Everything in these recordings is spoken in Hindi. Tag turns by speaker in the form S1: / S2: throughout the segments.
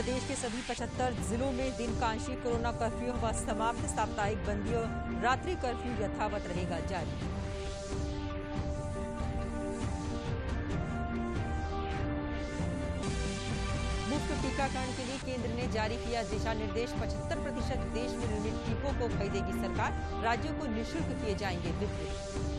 S1: प्रदेश के सभी 75 जिलों में दिन का आंशिक कोरोना कर्फ्यू हुआ समाप्त। साप्ताहिक बंदी और रात्रि कर्फ्यू यथावत रहेगा जारी। मुफ्त टीकाकरण के लिए केंद्र ने जारी किया दिशा निर्देश। 75% देश में निर्मित टीकों को खरीदेगी सरकार। राज्यों को निःशुल्क किए जाएंगे वितरित।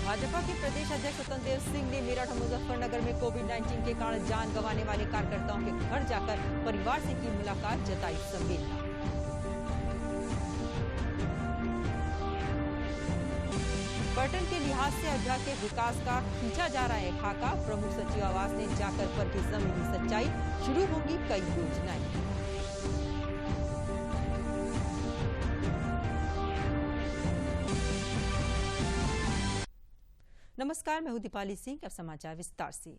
S1: भाजपा के प्रदेश अध्यक्ष स्वतंत्र देव सिंह ने मेरठ और मुजफ्फरनगर में कोविड-19 के कारण जान गंवाने वाले कार्यकर्ताओं के घर जाकर परिवार से की मुलाकात, जताई संवेदना। पर्यटन के लिहाज से अयोध्या के विकास का खींचा जा रहा है खाका। प्रमुख सचिव आवास ने जाकर परखी जमीनी सच्चाई। शुरू होंगी कई योजनाएं। नमस्कार, मैं हूं दीपाली सिंह। अब समाचार विस्तार से।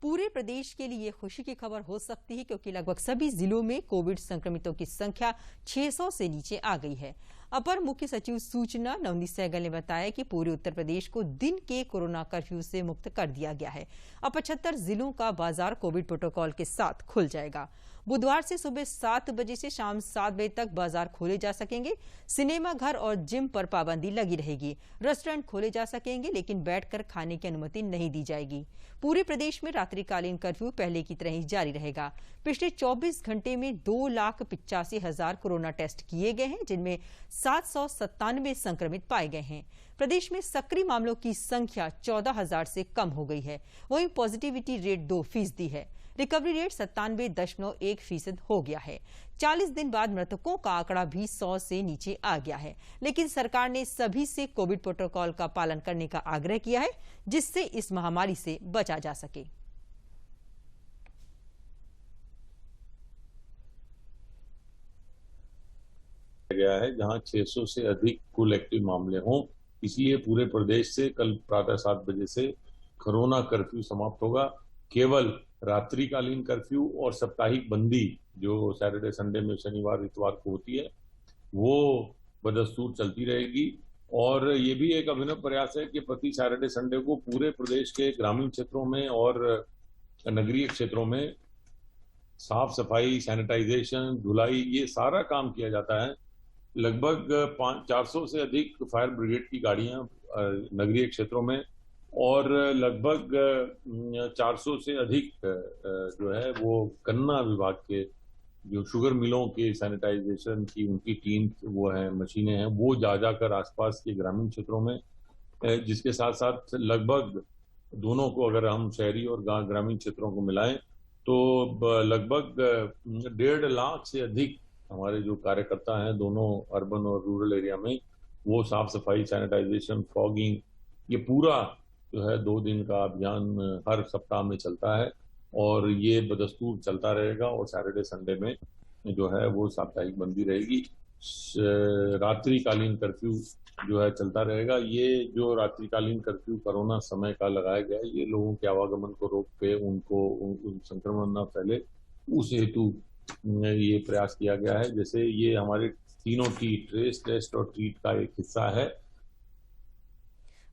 S1: पूरे प्रदेश के लिए खुशी की खबर हो सकती है क्योंकि लगभग सभी जिलों में कोविड संक्रमितों की संख्या 600 से नीचे आ गई है। अपर मुख्य सचिव सूचना नवनीत सहगल ने बताया कि पूरे उत्तर प्रदेश को दिन के कोरोना कर्फ्यू से मुक्त कर दिया गया है। अब 75 जिलों का बाजार कोविड प्रोटोकॉल के साथ खुल जाएगा। बुधवार से सुबह 7 बजे से शाम 7 बजे तक बाजार खोले जा सकेंगे। सिनेमा घर और जिम पर पाबंदी लगी रहेगी। रेस्टोरेंट खोले जा सकेंगे लेकिन बैठकर खाने की अनुमति नहीं दी जाएगी। पूरे प्रदेश में रात्रिकालीन कर्फ्यू पहले की तरह ही जारी रहेगा। पिछले 24 घंटे में 2,85,000 कोरोना टेस्ट किए गए हैं, जिनमें 797 संक्रमित पाए गए हैं। प्रदेश में सक्रिय मामलों की संख्या 14,000 से कम हो गई है। वहीं पॉजिटिविटी रेट 2% है। रिकवरी रेट 97.1% हो गया है। 40 दिन बाद मृतकों का आंकड़ा भी 100 से नीचे आ गया है। लेकिन सरकार ने सभी से कोविड प्रोटोकॉल का पालन करने का आग्रह किया है, जिससे इस महामारी से बचा जा सके।
S2: गया है जहां 600 से अधिक कुल एक्टिव मामले हों, इसलिए पूरे प्रदेश से कल प्रातः 7 बजे से कोरोना कर्फ्यू समाप्त होगा। केवल रात्रिकालीन कर्फ्यू और साप्ताहिक बंदी जो सैटरडे संडे में शनिवार इतवार को होती है वो बदस्तूर चलती रहेगी। और ये भी एक अभिनव प्रयास है कि प्रति सैटरडे संडे को पूरे प्रदेश के ग्रामीण क्षेत्रों में और नगरीय क्षेत्रों में साफ सफाई, सैनिटाइजेशन, धुलाई, ये सारा काम किया जाता है। लगभग 400 से अधिक फायर ब्रिगेड की गाड़ियां नगरीय क्षेत्रों में और लगभग 400 से अधिक जो है वो गन्ना विभाग के जो शुगर मिलों के सैनिटाइजेशन की उनकी टीम वो है, मशीनें हैं, वो जा जाकर आसपास के ग्रामीण क्षेत्रों में, जिसके साथ साथ लगभग दोनों को अगर हम शहरी और ग्रामीण क्षेत्रों को मिलाएं तो लगभग 1.5 लाख से अधिक हमारे जो कार्यकर्ता हैं दोनों अर्बन और रूरल एरिया में, वो साफ सफाई, सैनिटाइजेशन, फॉगिंग, ये पूरा जो है 2 दिन का अभियान हर सप्ताह में चलता है और ये बदस्तूर चलता रहेगा। और सैटरडे संडे में जो है वो साप्ताहिक बंदी रहेगी। रात्रिकालीन कर्फ्यू जो है चलता रहेगा। ये जो रात्रिकालीन कर्फ्यू कोरोना समय का लगाया गया है, ये लोगों के आवागमन को रोक के उनको संक्रमण न फैले, उस हेतु ये प्रयास किया गया है। जैसे ये हमारे तीनों टी, ट्रेस, टेस्ट और ट्रीट का एक हिस्सा है।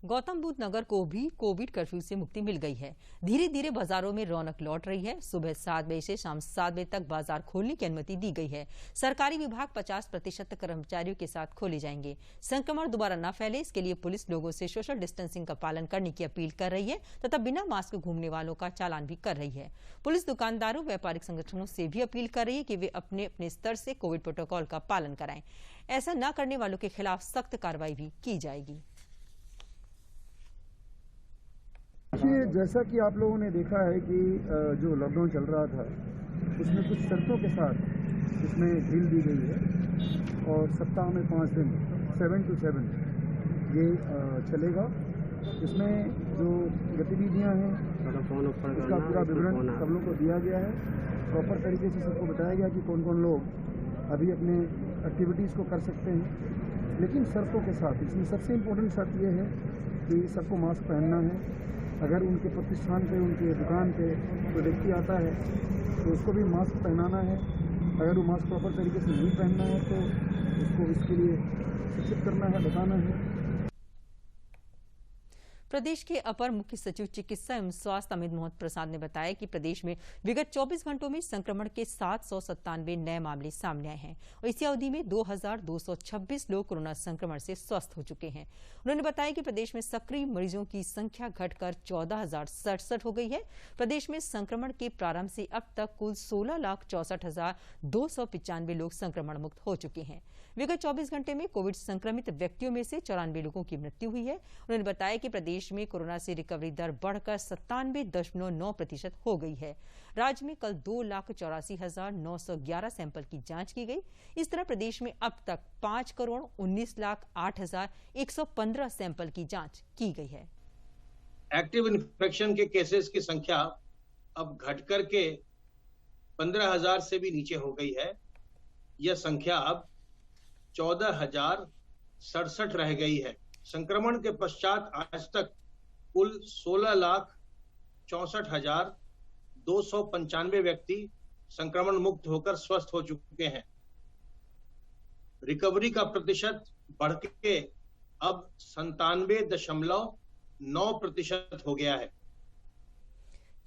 S1: गौतम बुद्ध नगर को भी कोविड कर्फ्यू से मुक्ति मिल गई है। धीरे धीरे बाजारों में रौनक लौट रही है। सुबह 7 बजे से शाम 7 बजे तक बाजार खोलने की अनुमति दी गई है। सरकारी विभाग 50% कर्मचारियों के साथ खोले जाएंगे। संक्रमण दोबारा न फैले, इसके लिए पुलिस लोगों से सोशल डिस्टेंसिंग का पालन करने की अपील कर रही है तथा बिना मास्क घूमने वालों का चालान भी कर रही है। पुलिस दुकानदारों, व्यापारिक संगठनों से भी अपील कर रही है कि वे अपने अपने स्तर से कोविड प्रोटोकॉल का पालन कराएं। ऐसा न करने वालों के खिलाफ सख्त कार्रवाई भी की जाएगी।
S3: जैसा कि आप लोगों ने देखा है कि जो लॉकडाउन चल रहा था उसमें कुछ शर्तों के साथ इसमें ढील दी गई है और सप्ताह में 5 दिन 7 to 7 ये चलेगा। इसमें जो गतिविधियां हैं उसका पूरा विवरण सब लोग को दिया गया है। प्रॉपर तरीके से सबको बताया गया कि कौन कौन लोग अभी अपने एक्टिविटीज़ को कर सकते हैं, लेकिन शर्तों के साथ। इसमें सबसे इम्पोर्टेंट शर्त ये है कि सबको मास्क पहनना है। अगर उनके प्रतिष्ठान पे, उनके दुकान पे कोई व्यक्ति आता है तो उसको भी मास्क पहनाना है। अगर वो मास्क प्रॉपर तरीके से नहीं पहनना है तो उसको इसके लिए शिक्षित करना है, बताना है।
S1: प्रदेश के अपर मुख्य सचिव चिकित्सा एवं स्वास्थ्य अमित मोहन प्रसाद ने बताया कि प्रदेश में विगत 24 घंटों में संक्रमण के 797 नए मामले सामने आए हैं और इसी अवधि में 2226 लोग कोरोना संक्रमण से स्वस्थ हो चुके हैं। उन्होंने बताया कि प्रदेश में सक्रिय मरीजों की संख्या घटकर 14,067 हो गई है। प्रदेश में संक्रमण के प्रारंभ से अब तक कुल 16,64,295 लोग संक्रमण मुक्त हो चुके हैं। विगत 24 घंटे में कोविड संक्रमित व्यक्तियों में से 94 लोगों की मृत्यु हुई है। उन्होंने बताया कि प्रदेश में कोरोना से रिकवरी दर बढ़कर 97.9% हो गई है। राज्य में कल 2,84,911 सैंपल की जांच की गई। इस तरह प्रदेश में अब तक 5,19,08,115 सैंपल की जांच की गई है।
S4: एक्टिव इन्फेक्शन के केसेस की संख्या अब घटकर के 15,000 से भी नीचे हो गई है। यह संख्या अब 14,067 रह गई है। संक्रमण के पश्चात आज तक कुल 16,64,295 व्यक्ति संक्रमण मुक्त होकर स्वस्थ हो चुके हैं। रिकवरी का प्रतिशत बढ़ के अब 97.9% हो गया है।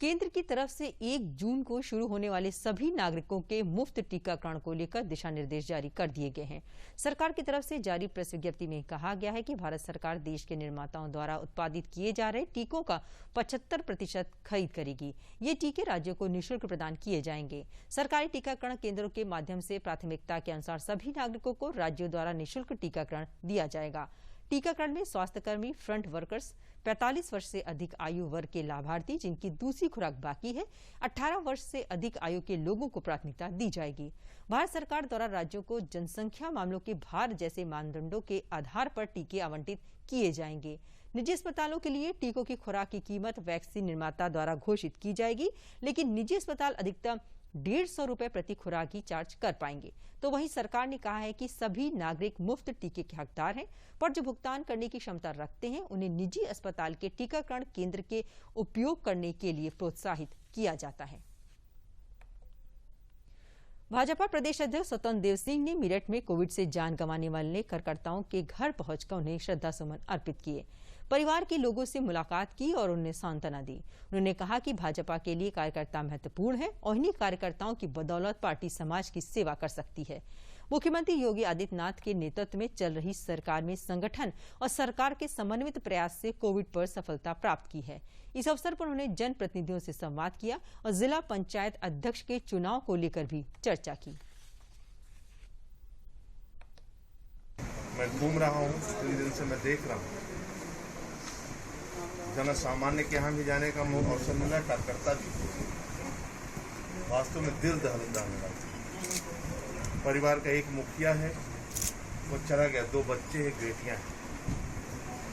S1: केंद्र की तरफ से 1 जून को शुरू होने वाले सभी नागरिकों के मुफ्त टीकाकरण को लेकर दिशा निर्देश जारी कर दिए गए हैं। सरकार की तरफ से जारी प्रेस विज्ञप्ति में कहा गया है कि भारत सरकार देश के निर्माताओं द्वारा उत्पादित किए जा रहे टीकों का 75% खरीद करेगी। ये टीके राज्यों को निःशुल्क प्रदान किए जाएंगे। सरकारी टीकाकरण केंद्रों के माध्यम से प्राथमिकता के अनुसार सभी नागरिकों को राज्यों द्वारा निःशुल्क टीकाकरण दिया जाएगा। टीकाकरण में स्वास्थ्यकर्मी, फ्रंट वर्कर्स, 45 वर्ष से अधिक आयु वर्ग के लाभार्थी जिनकी दूसरी खुराक बाकी है, 18 वर्ष से अधिक आयु के लोगों को प्राथमिकता दी जाएगी। भारत सरकार द्वारा राज्यों को जनसंख्या मामलों के भार जैसे मानदंडों के आधार पर टीके आवंटित किए जाएंगे। निजी अस्पतालों के लिए टीकों की खुराक की कीमत वैक्सीन निर्माता द्वारा घोषित की जाएगी, लेकिन निजी अस्पताल अधिकतम 150 रुपए प्रति खुराक ही चार्ज कर पाएंगे। तो वहीं सरकार ने कहा है कि सभी नागरिक मुफ्त टीके के हकदार हैं, पर जो भुगतान करने की क्षमता रखते हैं उन्हें निजी अस्पताल के टीकाकरण केंद्र के उपयोग करने के लिए प्रोत्साहित किया जाता है। भाजपा प्रदेश अध्यक्ष स्वतंत्र देव सिंह ने मेरठ में कोविड से जान गंवाने वाले कार्यकर्ताओं के घर पहुंचकर उन्हें श्रद्धासुमन अर्पित किए। परिवार के लोगों से मुलाकात की और उन्हें सांत्वना दी। उन्होंने कहा कि भाजपा के लिए कार्यकर्ता महत्वपूर्ण है और इन्हीं कार्यकर्ताओं की बदौलत पार्टी समाज की सेवा कर सकती है। मुख्यमंत्री योगी आदित्यनाथ के नेतृत्व में चल रही सरकार में संगठन और सरकार के समन्वित प्रयास से कोविड पर सफलता प्राप्त की है। इस अवसर पर उन्होंने जनप्रतिनिधियों से संवाद किया और जिला पंचायत अध्यक्ष के चुनाव को लेकर भी चर्चा की।
S5: मैं घूम रहा हूँ, 3 दिन से मैं देख रहा हूँ, जन सामान्य के यहाँ भी जाने का अवसर मिला, कार्यकर्ता भी वास्तव में दिल दहलने लगा। परिवार का एक मुखिया है, वो चला गया, 2 बच्चे, 1 बेटियां हैं।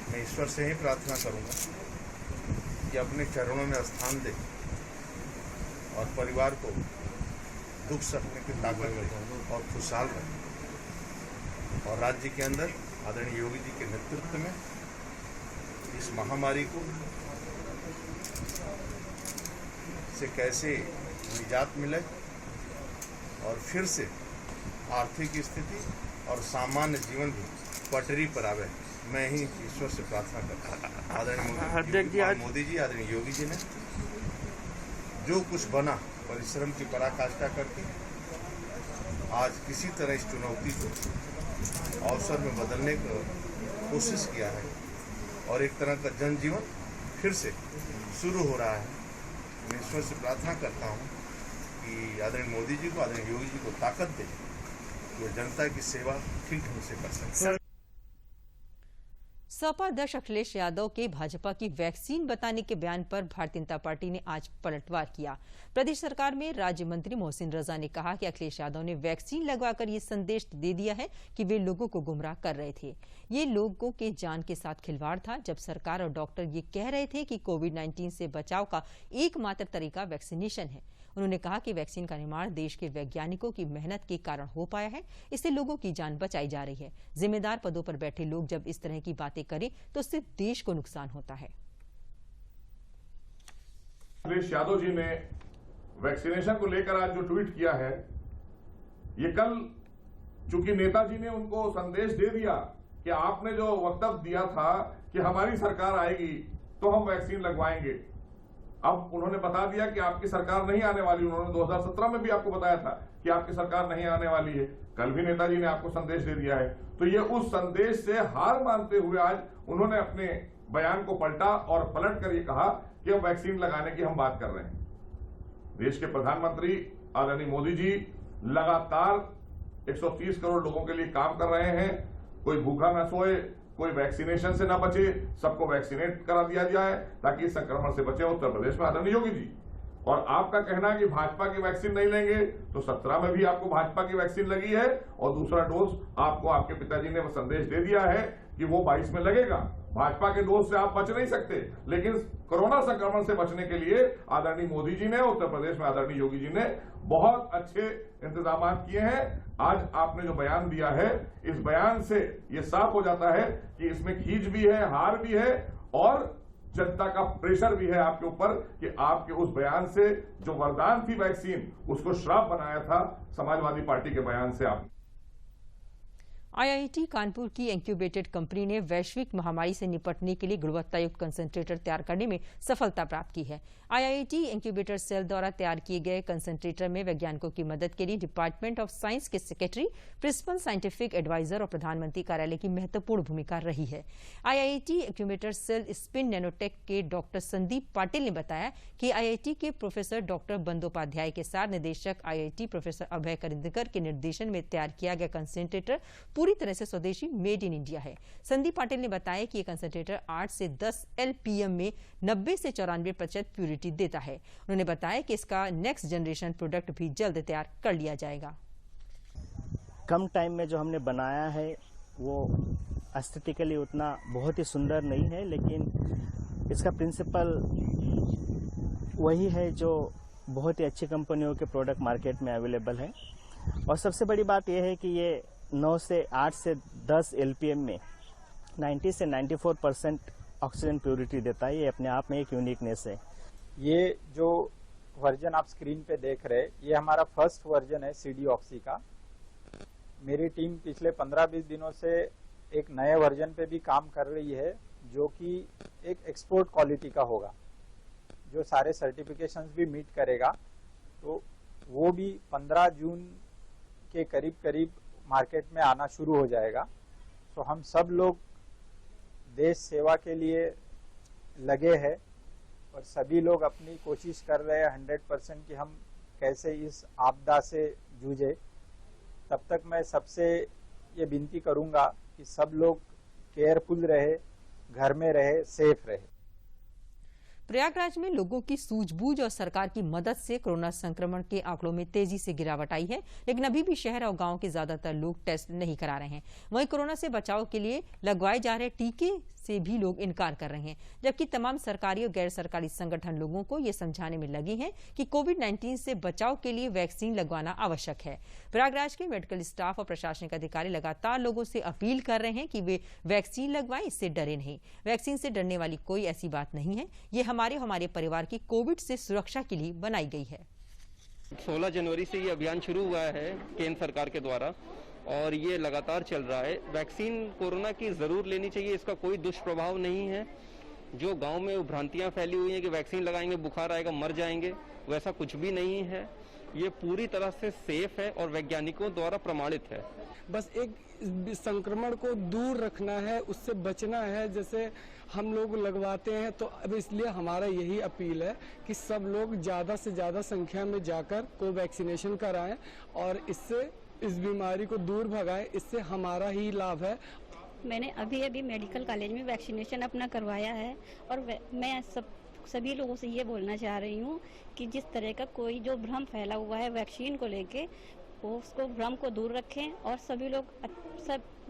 S5: मैं ईश्वर से ही प्रार्थना करूंगा कि अपने चरणों में स्थान दे और परिवार को दुख सहने की ताकत दे और खुशहाल रहे। और राज्य के अंदर आदरणीय योगी जी के नेतृत्व में इस महामारी को से कैसे निजात मिले और फिर से आर्थिक स्थिति और सामान्य जीवन भी पटरी पर आवे, मैं ही ईश्वर से प्रार्थना करता हूँ। आदरणीय मोदी जी, आदरणीय योगी जी ने जो कुछ बना परिश्रम की पराकाष्ठा करके आज किसी तरह इस चुनौती को अवसर में बदलने की कोशिश किया है और एक तरह का जनजीवन फिर से शुरू हो रहा है। मैं ईश्वर से प्रार्थना करता हूँ कि आदरणीय मोदी जी को, आदरणीय योगी जी को ताकत दे, वो जनता की सेवा ठीक ढंग से कर सके।
S1: सपा अध्यक्ष अखिलेश यादव के भाजपा की वैक्सीन बताने के बयान पर भारतीय जनता पार्टी ने आज पलटवार किया। प्रदेश सरकार में राज्य मंत्री मोहसिन रजा ने कहा कि अखिलेश यादव ने वैक्सीन लगवाकर ये संदेश दे दिया है कि वे लोगों को गुमराह कर रहे थे। ये लोगों के जान के साथ खिलवाड़ था। जब सरकार और डॉक्टर ये कह रहे थे कि कोविड-19 से बचाव का एकमात्र तरीका वैक्सीनेशन है। उन्होंने कहा कि वैक्सीन का निर्माण देश के वैज्ञानिकों की मेहनत के कारण हो पाया है, इससे लोगों की जान बचाई जा रही है। जिम्मेदार पदों पर बैठे लोग जब इस तरह की बातें करें तो उससे देश को नुकसान होता है।
S6: अखिलेश यादव जी ने वैक्सीनेशन को लेकर आज जो ट्वीट किया है, ये कल चूंकि नेताजी ने उनको संदेश दे दिया कि आपने जो वक्तव्य दिया था कि हमारी सरकार आएगी तो हम वैक्सीन लगवाएंगे। अब उन्होंने बता दिया कि आपकी सरकार नहीं आने वाली। उन्होंने 2017 में भी आपको बताया था कि आपकी सरकार नहीं आने वाली है। कल भी नेताजी ने आपको संदेश दे दिया है। तो ये उस संदेश से हार मानते हुए आज उन्होंने अपने बयान को पलटा और पलट कर ये कहा कि अब वैक्सीन लगाने की हम बात कर रहे हैं। देश के प्रधानमंत्री आदरणीय मोदी जी लगातार 130 करोड़ लोगों के लिए काम कर रहे हैं। कोई भूखा न सोए, कोई वैक्सीनेशन से ना बचे, सबको वैक्सीनेट करा दिया जाए ताकि इस संक्रमण से बचे। उत्तर प्रदेश में आदरणीय योगी जी, और आपका कहना है कि भाजपा की वैक्सीन नहीं लेंगे, तो 17 में भी आपको भाजपा की वैक्सीन लगी है और दूसरा डोज आपको आपके पिताजी ने वो संदेश दे दिया है कि वो 22 में लगेगा। भाजपा के डोज से आप बच नहीं सकते, लेकिन कोरोना संक्रमण से बचने के लिए आदरणीय मोदी जी ने, उत्तर प्रदेश में आदरणीय योगी जी ने बहुत अच्छे इंतजाम किए हैं। आज आपने जो बयान दिया है, इस बयान से ये साफ हो जाता है कि इसमें खींच भी है, हार भी है और जनता का प्रेशर भी है आपके ऊपर कि आपके उस बयान से जो वरदान थी वैक्सीन, उसको श्राप बनाया था समाजवादी पार्टी के बयान से। आप
S1: आईआईटी कानपुर की इंक्यूबेटेड कंपनी ने वैश्विक महामारी से निपटने के लिए गुणवत्तायुक्त कंसंट्रेटर तैयार करने में सफलता प्राप्त की है। आईआईटी इंक्यूबेटर सेल द्वारा तैयार किए गए कंसंट्रेटर में वैज्ञानिकों की मदद के लिए डिपार्टमेंट ऑफ साइंस के सेक्रेटरी, प्रिंसिपल साइंटिफिक एडवाइजर और प्रधानमंत्री कार्यालय की महत्वपूर्ण भूमिका रही है। IIT incubator cell spin nanotech के डॉक्टर संदीप पाटिल ने बताया कि आईआईटी के प्रोफेसर डॉक्टर बंदोपाध्याय के साथ निदेशक आईआईटी प्रोफेसर अभय करिंदकर के निर्देशन में तैयार किया गया कंसंट्रेटर पूरी तरह से स्वदेशी मेड इन इंडिया है। संदीप पाटिल ने बताया कि ये कंसंट्रेटर 8 से 10 LPM में 90 से 94% प्यूरिटी देता है। उन्होंने बताया कि इसका नेक्स्ट जनरेशन प्रोडक्ट भी जल्द तैयार कर लिया जाएगा।
S7: कम टाइम में जो हमने बनाया है वो एस्थेटिकली उतना बहुत ही सुंदर नहीं है, लेकिन इसका प्रिंसिपल वही है जो बहुत ही अच्छी कंपनियों के प्रोडक्ट मार्केट में अवेलेबल है। और सबसे बड़ी बात यह है कि ये 8 से 10 LPM में 90 से 94% ऑक्सीजन प्योरिटी देता है। ये अपने आप में एक यूनिकनेस है।
S8: ये जो वर्जन आप स्क्रीन पे देख रहे हैं, ये हमारा फर्स्ट वर्जन है CD ऑक्सी का। मेरी टीम पिछले 15-20 दिनों से एक नए वर्जन पे भी काम कर रही है, जो कि एक एक्सपोर्ट क्वालिटी का होगा, जो सारे सर्टिफिकेशंस भी मीट करेगा। तो वो भी 15 जून के करीब मार्केट में आना शुरू हो जाएगा। तो हम सब लोग देश सेवा के लिए लगे हैं और सभी लोग अपनी कोशिश कर रहे हैं 100% कि हम कैसे इस आपदा से जूझे। तब तक मैं सबसे ये विनती करूंगा कि सब लोग केयरफुल रहे, घर में रहे, सेफ रहे।
S1: प्रयागराज में लोगों की सूझबूझ और सरकार की मदद से कोरोना संक्रमण के आंकड़ों में तेजी से गिरावट आई है, लेकिन अभी भी शहर और गांव के ज्यादातर लोग टेस्ट नहीं करा रहे हैं। वहीं कोरोना से बचाव के लिए लगवाए जा रहे टीके से भी लोग इनकार कर रहे हैं, जबकि तमाम सरकारी और गैर सरकारी संगठन लोगों को ये समझाने में लगे हैं कि कोविड-19 से बचाव के लिए वैक्सीन लगवाना आवश्यक है। प्रयागराज के मेडिकल स्टाफ और प्रशासनिक अधिकारी लगातार लोगों से अपील कर रहे हैं कि वे वैक्सीन लगवाएं, इससे डरे नहीं। वैक्सीन से डरने वाली कोई ऐसी बात नहीं है। ये हमारे परिवार की कोविड से सुरक्षा के लिए बनाई गई है।
S9: 16 जनवरी से ये अभियान शुरू हुआ है केंद्र सरकार के द्वारा और ये लगातार चल रहा है। वैक्सीन कोरोना की जरूर लेनी चाहिए, इसका कोई दुष्प्रभाव नहीं है। जो गांव में भ्रांतियां फैली हुई हैं कि वैक्सीन लगाएंगे बुखार आएगा मर जाएंगे, वैसा कुछ भी नहीं है। ये पूरी तरह से सेफ है और वैज्ञानिकों द्वारा प्रमाणित है।
S10: बस एक संक्रमण को दूर रखना है, उससे बचना है। जैसे हम लोग लगवाते हैं, तो अब इसलिए हमारा यही अपील है कि सब लोग ज़्यादा से ज़्यादा संख्या में जाकर को वैक्सीनेशन कराएं और इससे इस बीमारी को दूर भगाएं। इससे हमारा ही लाभ है।
S11: मैंने अभी मेडिकल कॉलेज में वैक्सीनेशन अपना करवाया है और मैं सभी लोगों से ये बोलना चाह रही हूँ कि जिस तरह का कोई जो भ्रम फैला हुआ है वैक्सीन को लेके, वो उसको भ्रम को दूर रखें और सभी लोग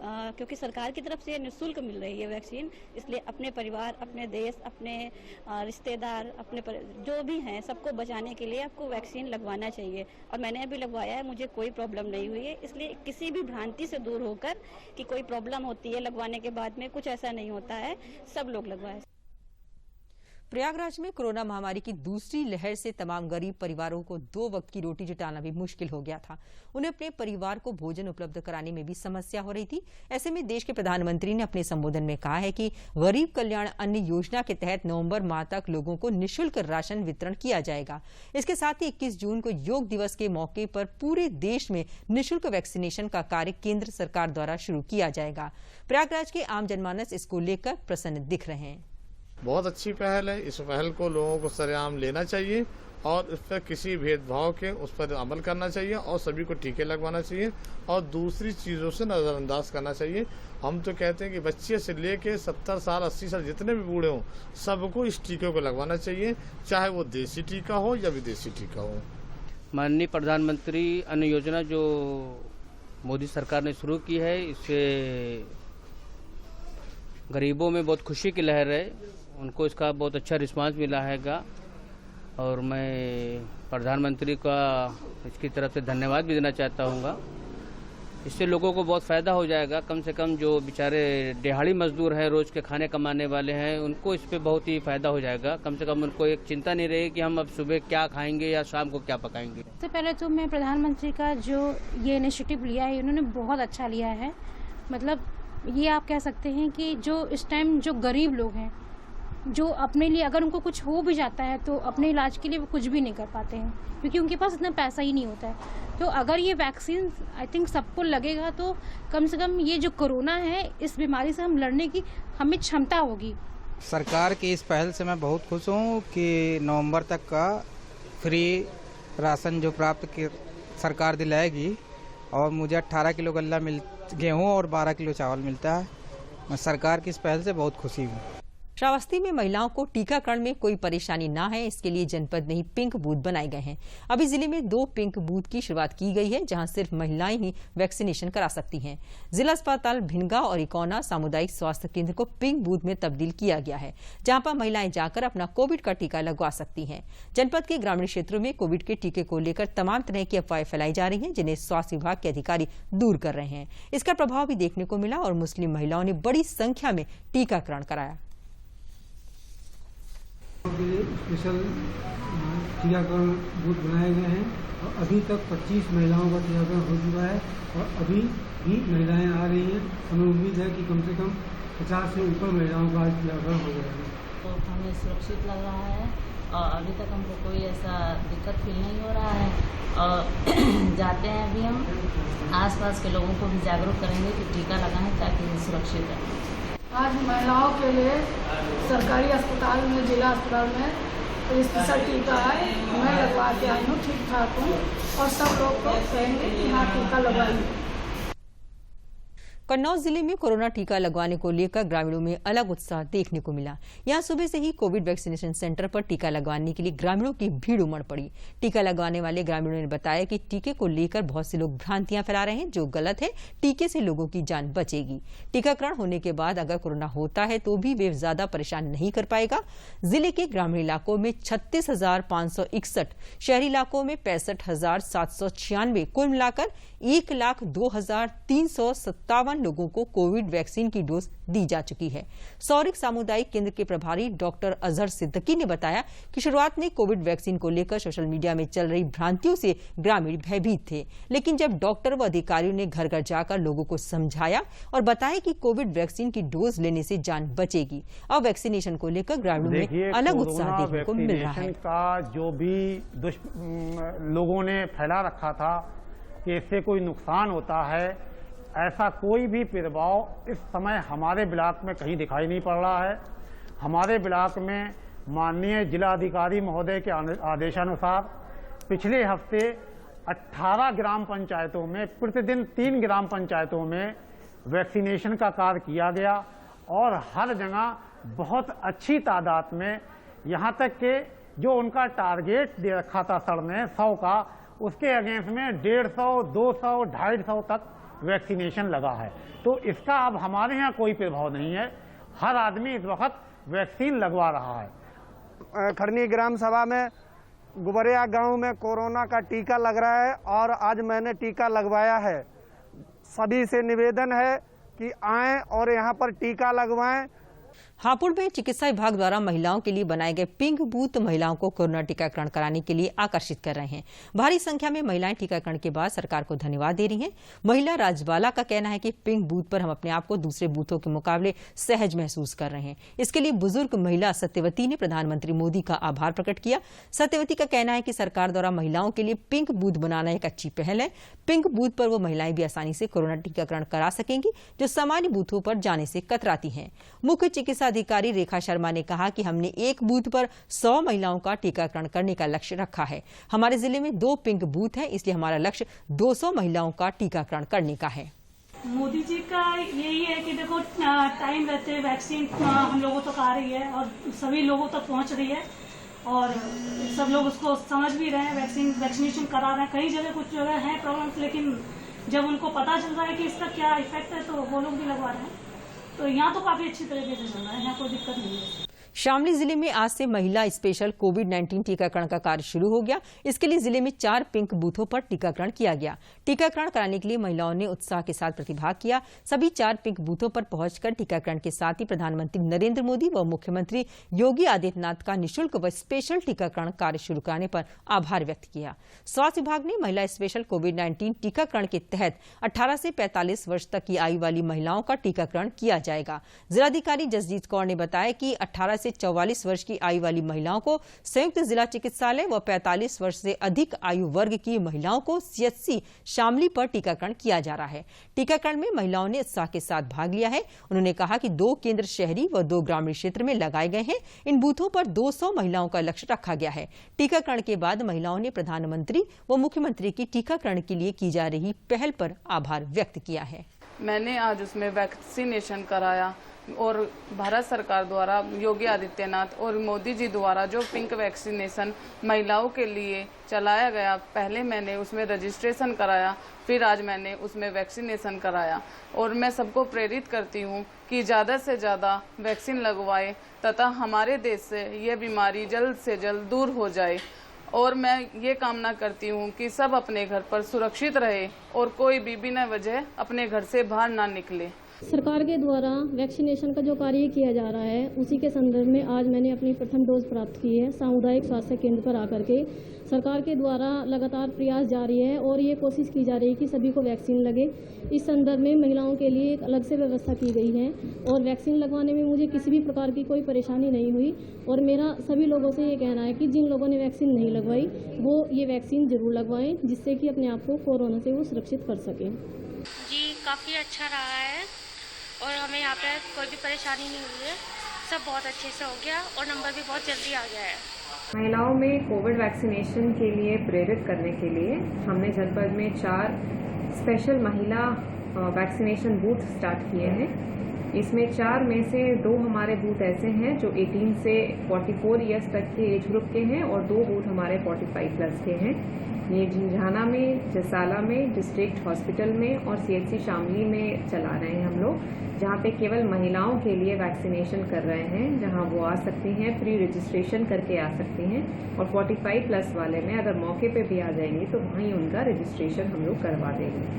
S11: क्योंकि सरकार की तरफ से निःशुल्क मिल रही है वैक्सीन, इसलिए अपने परिवार, अपने देश, अपने रिश्तेदार, अपने जो भी हैं सबको बचाने के लिए आपको वैक्सीन लगवाना चाहिए। और मैंने अभी लगवाया है, मुझे कोई प्रॉब्लम नहीं हुई है। इसलिए किसी भी भ्रांति से दूर होकर कि कोई प्रॉब्लम होती है लगवाने के बाद में, कुछ ऐसा नहीं होता है। सब लोग लगवाएं।
S1: प्रयागराज में कोरोना महामारी की दूसरी लहर से तमाम गरीब परिवारों को 2 वक्त की रोटी जुटाना भी मुश्किल हो गया था। उन्हें अपने परिवार को भोजन उपलब्ध कराने में भी समस्या हो रही थी। ऐसे में देश के प्रधानमंत्री ने अपने संबोधन में कहा है कि गरीब कल्याण अन्न योजना के तहत नवंबर माह तक लोगों को निःशुल्क राशन वितरण किया जाएगा। इसके साथ ही 21 जून को योग दिवस के मौके पर पूरे देश में निःशुल्क वैक्सीनेशन का कार्य केंद्र सरकार द्वारा शुरू किया जाएगा। प्रयागराज के आम जनमानस इसको लेकर प्रसन्न दिख रहे हैं।
S5: बहुत अच्छी पहल है। इस पहल को लोगों को सरेआम लेना चाहिए और इस पर किसी भेदभाव के उस पर अमल करना चाहिए और सभी को टीके लगवाना चाहिए और दूसरी चीज़ों से नज़रअंदाज करना चाहिए। हम तो कहते हैं कि बच्चे से लेके 70 साल 80 साल जितने भी बूढ़े हों सबको इस टीके को लगवाना चाहिए, चाहे वो देसी टीका हो या विदेशी टीका हो।
S12: माननीय प्रधानमंत्री अन्न योजना जो मोदी सरकार ने शुरू की है, इससे गरीबों में बहुत खुशी की लहर है। उनको इसका बहुत अच्छा रिस्पांस मिला हैगा और मैं प्रधानमंत्री का इसकी तरफ से धन्यवाद भी देना चाहता हूँगा। इससे लोगों को बहुत फ़ायदा हो जाएगा। कम से कम जो बेचारे दिहाड़ी मजदूर हैं, रोज़ के खाने कमाने वाले हैं, उनको इस पे बहुत ही फ़ायदा हो जाएगा। कम से कम उनको एक चिंता नहीं रहेगी कि हम अब सुबह क्या खाएंगे या शाम को क्या पकाएंगे।
S13: सबसे पहले तो मैं प्रधानमंत्री का जो ये इनिशिएटिव लिया है, उन्होंने बहुत अच्छा लिया है। मतलब ये आप कह सकते हैं कि जो इस टाइम जो गरीब लोग हैं, जो अपने लिए अगर उनको कुछ हो भी जाता है तो अपने इलाज के लिए वो कुछ भी नहीं कर पाते हैं क्योंकि उनके पास इतना पैसा ही नहीं होता है। तो अगर ये वैक्सीन आई थिंक सबको लगेगा तो कम से कम ये जो कोरोना है, इस बीमारी से हम लड़ने की हमें क्षमता होगी।
S14: सरकार की इस पहल से मैं बहुत खुश हूँ कि नवंबर तक का फ्री राशन जो प्राप्त सरकार दिलाएगी और मुझे 18 किलो गल्ला गेहूँ और 12 किलो चावल मिलता है। मैं सरकार की इस पहल से बहुत खुशी हूँ।
S1: श्रावस्ती में महिलाओं को टीकाकरण में कोई परेशानी ना है, इसके लिए जनपद में ही पिंक बूथ बनाए गए हैं। अभी जिले में 2 पिंक बूथ की शुरुआत की गई है, जहां सिर्फ महिलाएं ही वैक्सीनेशन करा सकती हैं। जिला अस्पताल भिनगा और इकौना सामुदायिक स्वास्थ्य केंद्र को पिंक बूथ में तब्दील किया गया है, जहां पर महिलाएं जाकर अपना कोविड का टीका लगवा सकती हैं। जनपद के ग्रामीण क्षेत्रों में कोविड के टीके को लेकर तमाम तरह की अफवाहें फैलाई जा रही हैं, जिन्हें स्वास्थ्य विभाग के अधिकारी दूर कर रहे हैं। इसका प्रभाव भी देखने को मिला और मुस्लिम महिलाओं ने बड़ी संख्या में टीकाकरण कराया।
S15: के लिए स्पेशल टीकाकरण बूथ बनाए गए हैं और अभी तक 25 महिलाओं का टीकाकरण हो चुका है और अभी भी महिलाएं आ रही हैं। हमें उम्मीद है कि कम से कम 50 से ऊपर महिलाओं का टीकाकरण हो जाएगा।
S16: तो हमें सुरक्षित लग रहा है और अभी तक हमको कोई ऐसा दिक्कत फील नहीं हो रहा है और जाते हैं अभी हम आसपास के लोगों को भी जागरूक करेंगे कि टीका लगाएं ताकि सुरक्षित रहें।
S17: आज महिलाओं के लिए सरकारी अस्पताल में, जिला अस्पताल में तो स्पेशल टीका है। मैं लगवा के आई हूँ, ठीक ठाक हूँ और सब लोग को कहेंगे कि हाँ टीका लगवाइए।
S1: कन्नौज जिले में कोरोना टीका लगवाने को लेकर ग्रामीणों में अलग उत्साह देखने को मिला। यहां सुबह से ही कोविड वैक्सीनेशन सेंटर पर टीका लगवाने के लिए ग्रामीणों की भीड़ उमड़ पड़ी। टीका लगवाने वाले ग्रामीणों ने बताया कि टीके को लेकर बहुत से लोग भ्रांतियां फैला रहे हैं, जो गलत है। टीके से लोगों की जान बचेगी। टीकाकरण होने के बाद अगर कोरोना होता है तो भी वे ज्यादा परेशान नहीं कर पाएगा। जिले के ग्रामीण इलाकों में 36,561, शहरी इलाकों में 65,796, कुल मिलाकर 1,02,357 लोगों को कोविड वैक्सीन की डोज दी जा चुकी है। सौरिक सामुदायिक केंद्र के प्रभारी डॉक्टर अजहर सिद्दीकी ने बताया कि शुरुआत में कोविड वैक्सीन को लेकर सोशल मीडिया में चल रही भ्रांतियों से ग्रामीण भयभीत थे, लेकिन जब डॉक्टर व अधिकारियों ने घर घर जाकर लोगों को समझाया और बताया कि कोविड वैक्सीन की डोज लेने से जान बचेगी, अब वैक्सीनेशन को लेकर ग्रामीणों में अलग उत्साह देखने को मिल रहा है।
S18: का जो भी लोगों ने फैला रखा था कि इससे कोई नुकसान होता है, ऐसा कोई भी प्रभाव इस समय हमारे ब्लॉक में कहीं दिखाई नहीं पड़ रहा है। हमारे ब्लॉक में माननीय जिलाधिकारी महोदय के आदेशानुसार पिछले हफ्ते 18 ग्राम पंचायतों में प्रतिदिन 3 ग्राम पंचायतों में वैक्सीनेशन का कार्य किया गया और हर जगह बहुत अच्छी तादाद में, यहाँ तक कि जो उनका टारगेट दे रखा था सर ने 100 का, उसके अगेंस्ट में 150, 200, 250 तक वैक्सीनेशन लगा है। तो इसका अब हमारे यहाँ कोई प्रभाव नहीं है। हर आदमी इस वक्त वैक्सीन लगवा रहा है।
S19: खरनी ग्राम सभा में गुबरिया गांव में कोरोना का टीका लग रहा है और आज मैंने टीका लगवाया है। सभी से निवेदन है कि आएं और यहाँ पर टीका लगवाएं।
S1: हापुड़ में चिकित्सा विभाग द्वारा महिलाओं के लिए बनाए गए पिंक बूथ महिलाओं को कोरोना टीकाकरण कराने के लिए आकर्षित कर रहे हैं। भारी संख्या में महिलाएं टीकाकरण के बाद सरकार को धन्यवाद दे रही हैं। महिला राजबाला का कहना है कि पिंक बूथ पर हम अपने आप को दूसरे बूथों के मुकाबले सहज महसूस कर रहे हैं। इसके लिए बुजुर्ग महिला सत्यवती ने प्रधानमंत्री मोदी का आभार प्रकट किया। सत्यवती का कहना है कि सरकार द्वारा महिलाओं के लिए पिंक बूथ बनाना एक अच्छी पहल है। पिंक बूथ पर वो महिलाएं भी आसानी से कोरोना टीकाकरण करा सकेंगी जो सामान्य बूथों पर जाने से कतराती हैं। मुख्य चिकित्सा अधिकारी रेखा शर्मा ने कहा कि हमने एक बूथ पर 100 महिलाओं का टीकाकरण करने का लक्ष्य रखा है। हमारे जिले में 2 पिंक बूथ हैं, इसलिए हमारा लक्ष्य 200 महिलाओं का टीकाकरण करने का है।
S20: मोदी जी का यही है कि देखो टाइम रहते वैक्सीन हम लोगों तक आ रही है और सभी लोगों तक पहुंच रही है और सब लोग उसको समझ भी रहे हैं। वैक्सीनेशन करा रहे हैं। कई जगह कुछ जगह है प्रॉब्लम्स, लेकिन जब उनको पता चल रहा है कि इसका क्या इफेक्ट है तो वो लोग भी लगवा रहे हैं। तो यहाँ तो काफी अच्छी तरीके से चल रहा है, यहाँ कोई दिक्कत नहीं है।
S1: शामली जिले में आज से महिला स्पेशल कोविड-19 टीकाकरण का कार्य शुरू हो गया। इसके लिए जिले में 4 पिंक बूथों पर टीकाकरण किया गया। टीकाकरण कराने के लिए महिलाओं ने उत्साह के साथ प्रतिभाग किया। सभी 4 पिंक बूथों पर पहुंचकर टीकाकरण के साथ ही प्रधानमंत्री नरेंद्र मोदी व मुख्यमंत्री योगी आदित्यनाथ का निःशुल्क व स्पेशल टीकाकरण कार्य शुरू कराने पर आभार व्यक्त किया। स्वास्थ्य विभाग ने महिला स्पेशल कोविड-19 टीकाकरण के तहत 18 से 45 वर्ष तक की आयु वाली महिलाओं का टीकाकरण किया जाएगा। जिलाधिकारी जसजीत कौर ने बताया कि 18 से 44 वर्ष की आयु वाली महिलाओं को संयुक्त जिला चिकित्सालय व 45 वर्ष से अधिक आयु वर्ग की महिलाओं को CHC शामली पर टीकाकरण किया जा रहा है। टीकाकरण में महिलाओं ने उत्साह के साथ भाग लिया है। उन्होंने कहा कि 2 केंद्र शहरी व 2 ग्रामीण क्षेत्र में लगाए गए हैं। इन बूथों पर 200 महिलाओं का लक्ष्य रखा गया है। टीकाकरण के बाद महिलाओं ने प्रधानमंत्री व मुख्यमंत्री की टीकाकरण के लिए की जा रही पहल पर आभार व्यक्त किया है।
S21: मैंने आज उसमें वैक्सीनेशन कराया और भारत सरकार द्वारा योगी आदित्यनाथ और मोदी जी द्वारा जो पिंक वैक्सीनेशन महिलाओं के लिए चलाया गया, पहले मैंने उसमें रजिस्ट्रेशन कराया, फिर आज मैंने उसमें वैक्सीनेशन कराया और मैं सबको प्रेरित करती हूँ कि ज़्यादा से ज़्यादा वैक्सीन लगवाए तथा हमारे देश से ये बीमारी जल्द से जल्द दूर हो जाए। और मैं ये कामना करती हूँ कि सब अपने घर पर सुरक्षित रहे और कोई भी बिना वजह अपने घर से बाहर ना निकले।
S22: सरकार के द्वारा वैक्सीनेशन का जो कार्य किया जा रहा है उसी के संदर्भ में आज मैंने अपनी प्रथम डोज प्राप्त की है। सामुदायिक स्वास्थ्य केंद्र पर आकर के सरकार के द्वारा लगातार प्रयास जारी है और ये कोशिश की जा रही है कि सभी को वैक्सीन लगे। इस संदर्भ में महिलाओं के लिए एक अलग से व्यवस्था की गई है और वैक्सीन लगवाने में मुझे किसी भी प्रकार की कोई परेशानी नहीं हुई। और मेरा सभी लोगों से ये कहना है कि जिन लोगों ने वैक्सीन नहीं लगवाई वो ये वैक्सीन जरूर लगवाएं, जिससे कि अपने आप को कोरोना से वो सुरक्षित कर सकें।
S23: जी काफ़ी अच्छा रहा है और हमें यहाँ पे कोई भी परेशानी नहीं हुई है। सब बहुत अच्छे से हो गया और नंबर भी बहुत जल्दी आ गया है।
S24: महिलाओं में कोविड वैक्सीनेशन के लिए प्रेरित करने के लिए हमने जनपद में 4 स्पेशल महिला वैक्सीनेशन बूथ स्टार्ट किए हैं। इसमें 4 में से 2 हमारे बूथ ऐसे हैं जो 18 से 44 ईयर्स तक के एज ग्रुप के हैं और 2 बूथ हमारे 45 प्लस के हैं। ये झंझाना में, जसाला में, डिस्ट्रिक्ट हॉस्पिटल में और CHC शामली में चला रहे हैं हम लोग, जहाँ पे केवल महिलाओं के लिए वैक्सीनेशन कर रहे हैं, जहाँ वो आ सकती हैं, प्री रजिस्ट्रेशन करके आ सकती हैं और 45 प्लस वाले में अगर मौके पे भी आ जाएंगी तो वहीं उनका रजिस्ट्रेशन हम लोग करवा देंगे।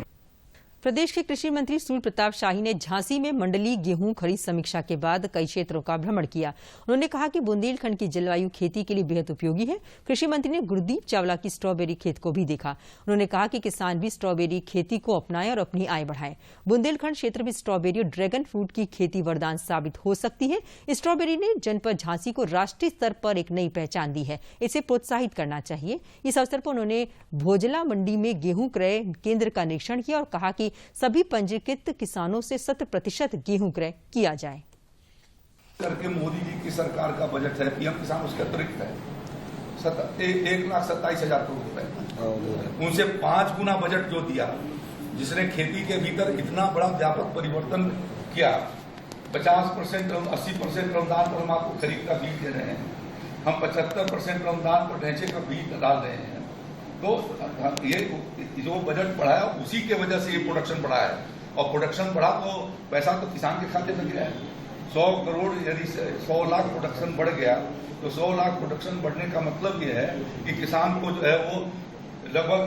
S1: प्रदेश के कृषि मंत्री सूर्य प्रताप शाही ने झांसी में मंडलीय गेहूं खरीद समीक्षा के बाद कई क्षेत्रों का भ्रमण किया। उन्होंने कहा कि बुंदेलखंड की जलवायु खेती के लिए बेहद उपयोगी है। कृषि मंत्री ने गुरदीप चावला की स्ट्रॉबेरी खेत को भी देखा। उन्होंने कहा कि किसान भी स्ट्रॉबेरी खेती को अपनाएं और अपनी आय बढ़ाएं। बुंदेलखंड क्षेत्र में स्ट्रॉबेरी और ड्रैगन फ्रूट की खेती वरदान साबित हो सकती है। स्ट्रॉबेरी ने जनपद झांसी को राष्ट्रीय स्तर पर एक नई पहचान दी है, इसे प्रोत्साहित करना चाहिए। इस अवसर पर उन्होंने भोजला मंडी में गेहूं क्रय केंद्र का निरीक्षण किया और कहा कि सभी पंजीकृत किसानों से 100% गेहूं क्रय किया जाए।
S25: करके मोदी जी की सरकार का बजट है, PM किसान उसके अतिरिक्त है 1,27,000 करोड़ रुपए, उनसे 5 गुना बजट जो दिया, जिसने खेती के भीतर इतना बड़ा व्यापक परिवर्तन किया। 50% 80% अनुदान पर हम आपको खरीद का बीज दे रहे हैं, हम 75% अनुदान पर ढांचे का बीज डाल रहे हैं। तो ये जो बजट बढ़ा है उसी के वजह से ये प्रोडक्शन बढ़ा है और प्रोडक्शन बढ़ा तो पैसा तो किसान के खाते में गया है। 100 करोड़ यदि 100 लाख प्रोडक्शन बढ़ गया तो 100 लाख प्रोडक्शन बढ़ने का मतलब ये है कि किसान को जो है वो लगभग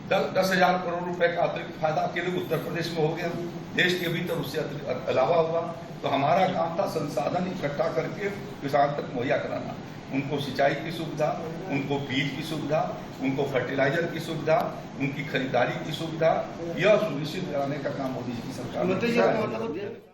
S25: 10,000 करोड़ रुपए का अतिरिक्त फायदा अकेले उत्तर प्रदेश में हो गया, देश के भीतर उससे अलावा हुआ। तो हमारा काम था संसाधन इकट्ठा करके किसान तक मुहैया कराना, उनको सिंचाई की सुविधा, उनको बीज की सुविधा, उनको फर्टिलाइजर की सुविधा, उनकी खरीदारी की सुविधा, यह सुनिश्चित कराने का काम मोदी जी की सरकार ने।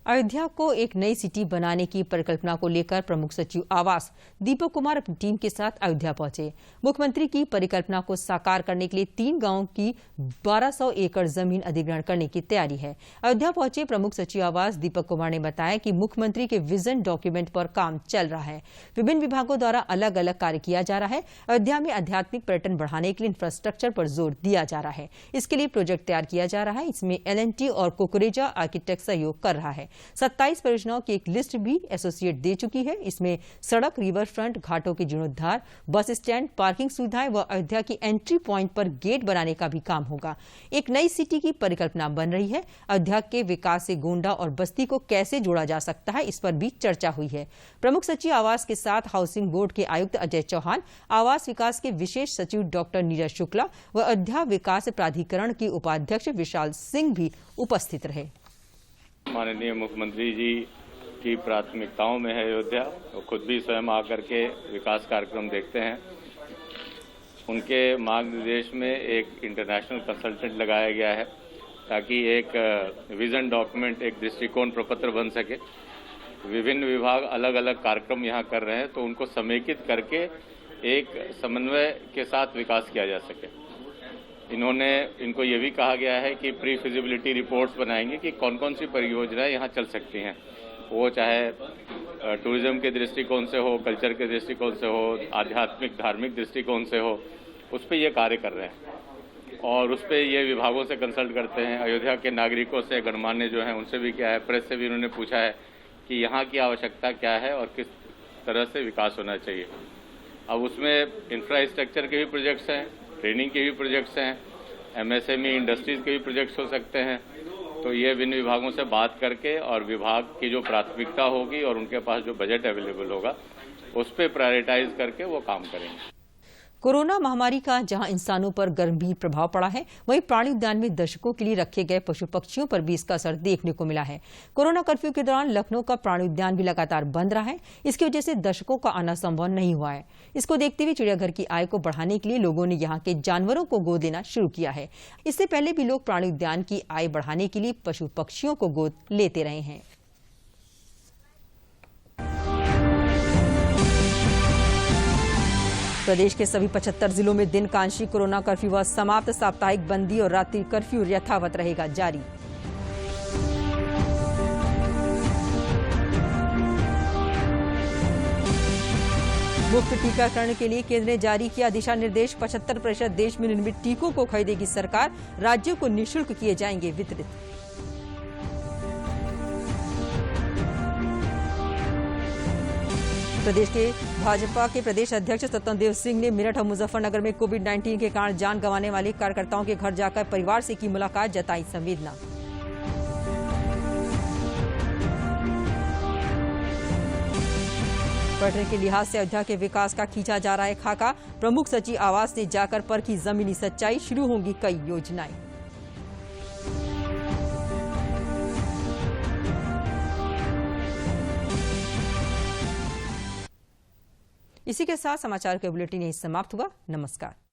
S1: अयोध्या को एक नई सिटी बनाने की परिकल्पना को लेकर प्रमुख सचिव आवास दीपक कुमार अपनी टीम के साथ अयोध्या पहुंचे। मुख्यमंत्री की परिकल्पना को साकार करने के लिए 3 गांवों की 1200 एकड़ जमीन अधिग्रहण करने की तैयारी है। अयोध्या पहुंचे प्रमुख सचिव आवास दीपक कुमार ने बताया कि मुख्यमंत्री के विजन डॉक्यूमेंट पर काम चल रहा है। विभिन्न विभागों द्वारा अलग अलग कार्य किया जा रहा है। अयोध्या में आध्यात्मिक पर्यटन बढ़ाने के लिए इंफ्रास्ट्रक्चर पर जोर दिया जा रहा है। इसके लिए प्रोजेक्ट तैयार किया जा रहा है। इसमें L&T और कुकरेजा आर्किटेक्ट सहयोग कर रहा है। 27 परियोजनाओं की एक लिस्ट भी एसोसिएट दे चुकी है। इसमें सड़क, रिवर फ्रंट, घाटों के जीर्णोद्धार, बस स्टैंड, पार्किंग सुविधाएं व अयोध्या की एंट्री पॉइंट पर गेट बनाने का भी काम होगा। एक नई सिटी की परिकल्पना बन रही है। अयोध्या के विकास से गोंडा और बस्ती को कैसे जोड़ा जा सकता है, इस पर भी चर्चा हुई है। प्रमुख सचिव आवास के साथ हाउसिंग बोर्ड के आयुक्त अजय चौहान, आवास विकास के विशेष सचिव डॉक्टर नीरज शुक्ला व अयोध्या विकास प्राधिकरण के उपाध्यक्ष विशाल सिंह भी उपस्थित रहे।
S2: माननीय मुख्यमंत्री जी की प्राथमिकताओं में है अयोध्या, वो खुद भी स्वयं आकर के विकास कार्यक्रम देखते हैं। उनके मार्गनिर्देश में एक इंटरनेशनल कंसल्टेंट लगाया गया है ताकि एक विजन डॉक्यूमेंट, एक दृष्टिकोण प्रपत्र बन सके। विभिन्न विभाग अलग अलग कार्यक्रम यहाँ कर रहे हैं तो उनको समेकित करके एक समन्वय के साथ विकास किया जा सके। इनको ये भी कहा गया है कि प्री फिजिबिलिटी रिपोर्ट्स बनाएंगे कि कौन कौन सी परियोजनाएं यहाँ चल सकती हैं, वो चाहे टूरिज्म के दृष्टिकोण से हो, कल्चर के दृष्टिकोण से हो, आध्यात्मिक धार्मिक दृष्टिकोण से हो, उस पर ये कार्य कर रहे हैं और उस पर ये विभागों से कंसल्ट करते हैं। अयोध्या के नागरिकों से, गणमान्य जो हैं उनसे भी क्या है, प्रेस से भी उन्होंने पूछा है कि यहाँ की आवश्यकता क्या है और किस तरह से विकास होना चाहिए। अब उसमें इंफ्रास्ट्रक्चर के भी प्रोजेक्ट्स हैं, ट्रेनिंग के भी प्रोजेक्ट्स हैं, MSME इंडस्ट्रीज के भी प्रोजेक्ट्स हो सकते हैं। तो ये विभिन्न विभागों से बात करके और विभाग की जो प्राथमिकता होगी और उनके पास जो बजट अवेलेबल होगा उस पर प्रायोरिटाइज करके वो काम करेंगे।
S1: कोरोना महामारी का जहां इंसानों पर गंभीर प्रभाव पड़ा है, वहीं प्राणी उद्यान में दर्शकों के लिए रखे गए पशु पक्षियों पर भी इसका असर देखने को मिला है। कोरोना कर्फ्यू के दौरान लखनऊ का प्राणी उद्यान भी लगातार बंद रहा है। इसकी वजह से दर्शकों का आना संभव नहीं हुआ है। इसको देखते हुए चिड़ियाघर की आय को बढ़ाने के लिए लोगों ने यहाँ के जानवरों को गोद देना शुरू किया है। इससे पहले भी लोग प्राणी उद्यान की आय बढ़ाने के लिए पशु पक्षियों को गोद लेते रहे हैं। प्रदेश के सभी 75 जिलों में दिन का आंशिक कोरोना कर्फ्यू हुआ समाप्त। साप्ताहिक बंदी और रात्रि कर्फ्यू यथावत रहेगा जारी। मुफ्त टीकाकरण के लिए केंद्र ने जारी किया दिशा निर्देश। 75% देश में निर्मित टीकों को खरीदेगी सरकार। राज्यों को निःशुल्क किए जाएंगे वितरित। प्रदेश के भाजपा के प्रदेश अध्यक्ष स्वतंत्र सिंह ने मेरठ और मुजफ्फरनगर में कोविड-19 के कारण जान गंवाने वाले कार्यकर्ताओं के घर जाकर परिवार से की मुलाकात, जताई संवेदना। पर्यटन के लिहाज से अयोध्या के विकास का खींचा जा रहा है खाका। प्रमुख सचिव आवास ने जाकर परखी जमीनी सच्चाई, शुरू होंगी कई योजनाएं। इसी के साथ समाचार का बुलेटिन यहीं समाप्त हुआ। नमस्कार।